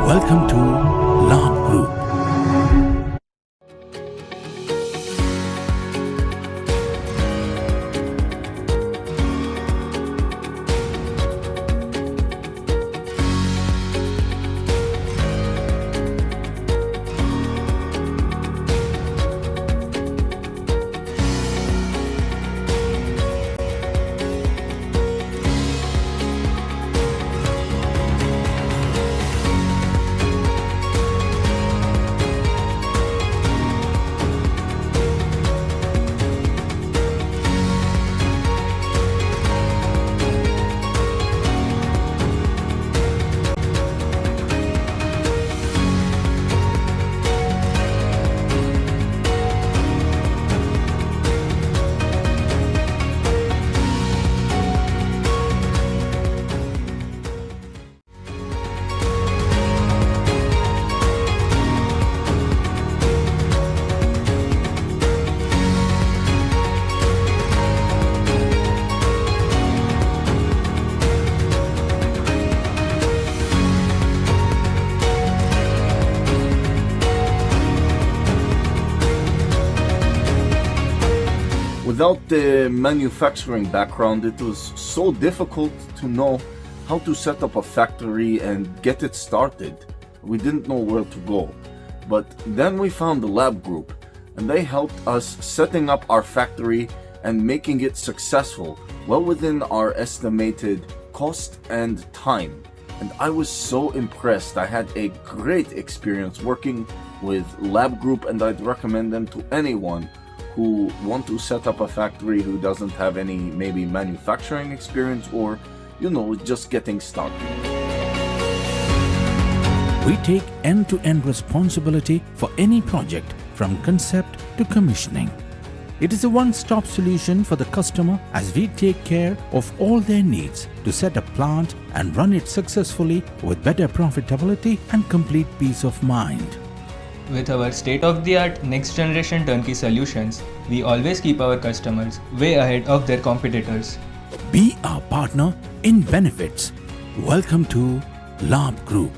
Welcome to Labh Group. Without the manufacturing background, it was so difficult to know how to set up a factory and get it started. We didn't know where to go. But then we found the Labh Group, and they helped us setting up our factory and making it successful, well within our estimated cost and time. And I was so impressed. I had a great experience working with Labh Group, and I'd recommend them to anyone who want to set up a factory who doesn't have any maybe manufacturing experience or, just getting started. We take end-to-end responsibility for any project from concept to commissioning. It is a one-stop solution for the customer as we take care of all their needs to set a plant and run it successfully with better profitability and complete peace of mind. With our state-of-the-art next-generation turnkey solutions, we always keep our customers way ahead of their competitors. Be our partner in benefits. Welcome to Labh Group.